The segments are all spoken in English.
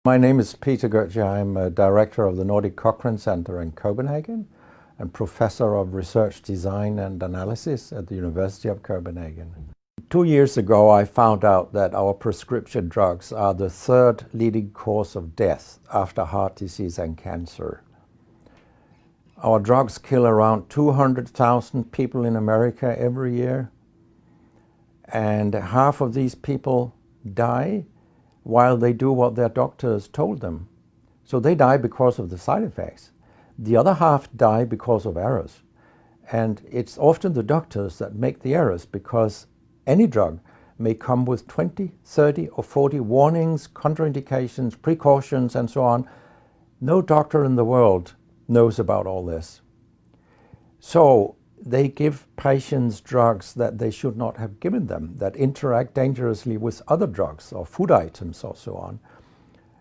My name is Peter Goetje. I'm a director of the Nordic Cochrane Center in Copenhagen and professor of research design and analysis at the University of Copenhagen. 2 years ago, I found out that our prescription drugs are the third leading cause of death after heart disease and cancer. Our drugs kill around 200,000 people in America every year, and half of these people die while they do what their doctors told them. So they die because of the side effects. The other half die because of errors. And it's often the doctors that make the errors, because any drug may come with 20, 30 or 40 warnings, contraindications, precautions and so on. No doctor in the world knows about all this. So they give patients drugs that they should not have given them, that interact dangerously with other drugs or food items or so on.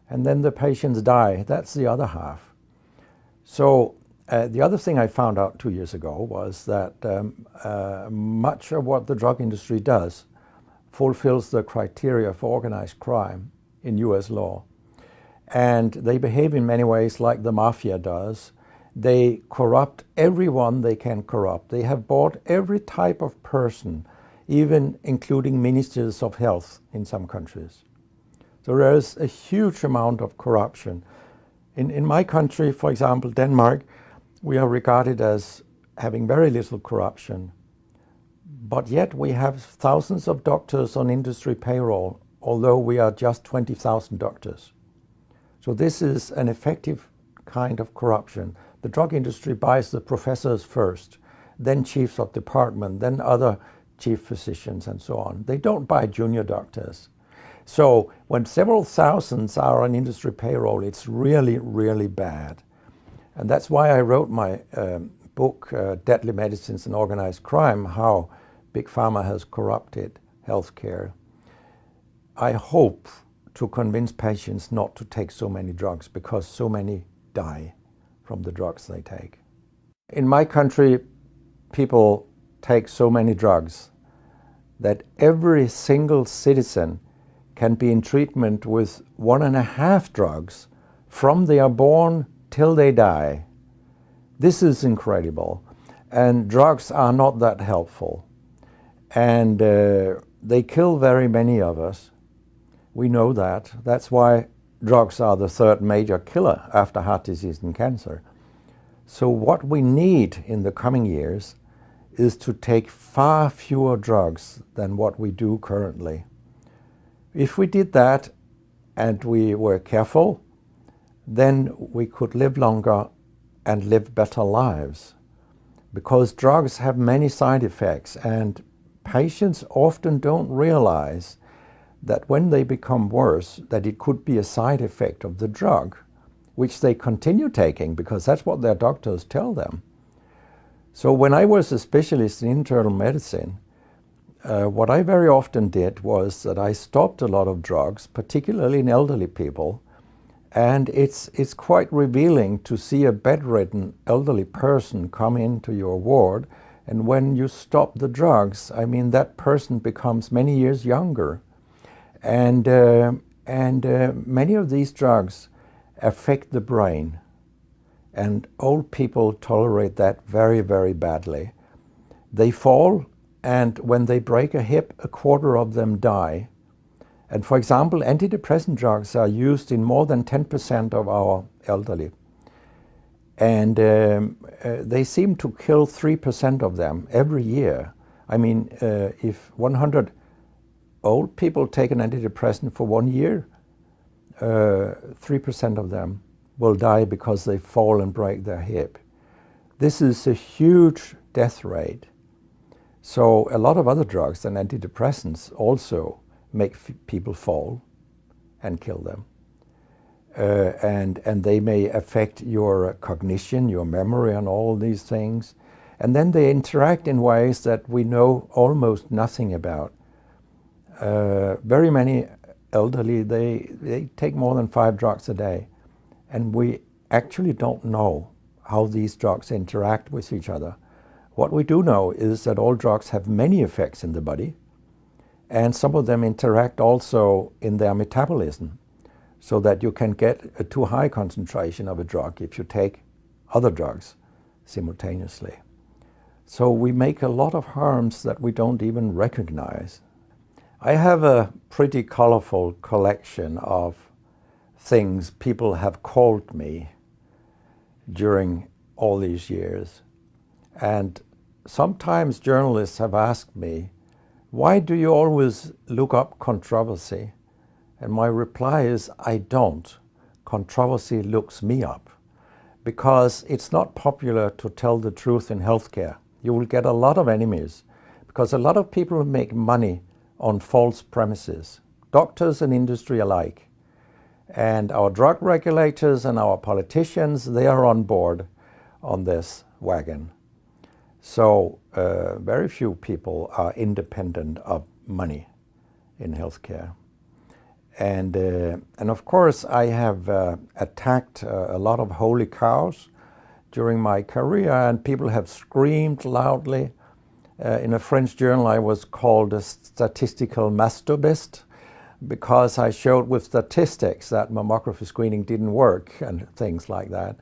And then the patients die. That's the other half. So the other thing I found out 2 years ago was that much of what the drug industry does fulfills the criteria for organized crime in US law. And they behave in many ways like the mafia does. They corrupt everyone they can corrupt. They have bought every type of person, even including ministers of health in some countries. So there is a huge amount of corruption. In my country, for example, Denmark, we are regarded as having very little corruption. But yet we have thousands of doctors on industry payroll, although we are just 20,000 doctors. So this is an effective kind of corruption. The drug industry buys the professors first, then chiefs of department, then other chief physicians and so on. They don't buy junior doctors. So when several thousands are on industry payroll, it's really, really bad. And that's why I wrote my book, Deadly Medicines and Organized Crime, How Big Pharma Has Corrupted Healthcare. I hope to convince patients not to take so many drugs, because so many die from the drugs they take. In my country, people take so many drugs that every single citizen can be in treatment with 1.5 drugs from they are born till they die. This is incredible. And drugs are not that helpful. And they kill very many of us. We know that. That's why drugs are the third major killer after heart disease and cancer. So what we need in the coming years is to take far fewer drugs than what we do currently. If we did that and we were careful, then we could live longer and live better lives. Because drugs have many side effects, and patients often don't realize that when they become worse, that it could be a side effect of the drug, which they continue taking because that's what their doctors tell them. So when I was a specialist in internal medicine, what I very often did was that I stopped a lot of drugs, particularly in elderly people. And it's quite revealing to see a bedridden elderly person come into your ward, and when you stop the drugs, I mean, that person becomes many years younger. And many of these drugs affect the brain, and old people tolerate that very, very badly. They fall, and when they break a hip, 1/4 of them die. And for example, antidepressant drugs are used in more than 10% of our elderly. And they seem to kill 3% of them every year. I mean, if 100 old people take an antidepressant for 1 year, 3% of them will die because they fall and break their hip. This is a huge death rate. So a lot of other drugs than antidepressants also make people fall and kill them. And they may affect your cognition, your memory and all these things. And then they interact in ways that we know almost nothing about. Very many elderly, they take more than 5 drugs a day. And we actually don't know how these drugs interact with each other. What we do know is that all drugs have many effects in the body, and some of them interact also in their metabolism. so that you can get a too high concentration of a drug if you take other drugs simultaneously. So we make a lot of harms that we don't even recognize. I have a pretty colorful collection of things people have called me during all these years. And sometimes journalists have asked me, why do you always look up controversy? And my reply is, I don't. Controversy looks me up. Because it's not popular to tell the truth in healthcare. You will get a lot of enemies, because a lot of people make money on false premises, doctors and industry alike. And our drug regulators and our politicians, they are on board on this wagon. So very few people are independent of money in healthcare. And of course, I have attacked a lot of holy cows during my career, and people have screamed loudly. In a French journal, I was called a statistical masturbist because I showed with statistics that mammography screening didn't work and things like that.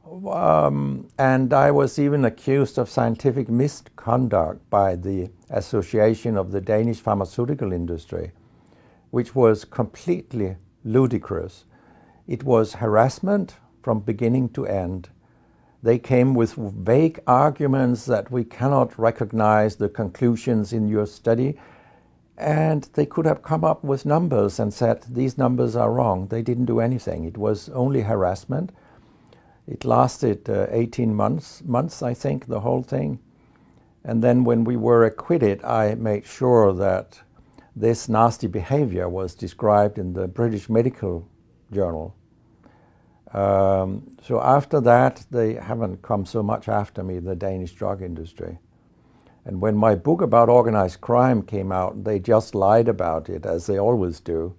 And I was even accused of scientific misconduct by the Association of the Danish Pharmaceutical Industry, which was completely ludicrous. It was harassment from beginning to end. They came with vague arguments that we cannot recognize the conclusions in your study, and they could have come up with numbers and said, these numbers are wrong. They didn't do anything. It was only harassment. It lasted 18 months, I think, the whole thing. And then when we were acquitted, I made sure that this nasty behavior was described in the British Medical Journal. So after that, they haven't come so much after me, the Danish drug industry. And when my book about organized crime came out, they just lied about it, as they always do.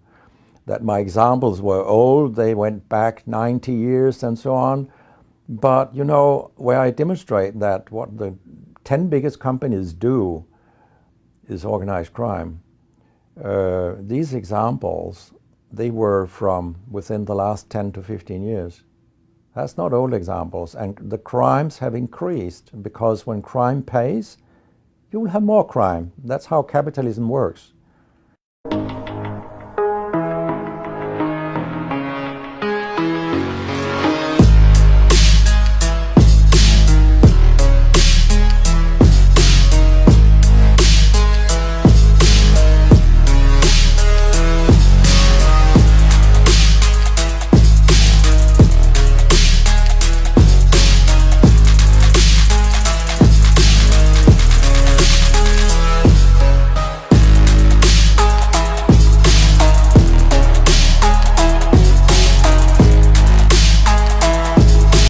That my examples were old, they went back 90 years and so on. But, you know, where I demonstrate that what the 10 biggest companies do is organized crime. These examples, they were from within the last 10 to 15 years. That's not old examples. And the crimes have increased because when crime pays, you will have more crime. That's how capitalism works.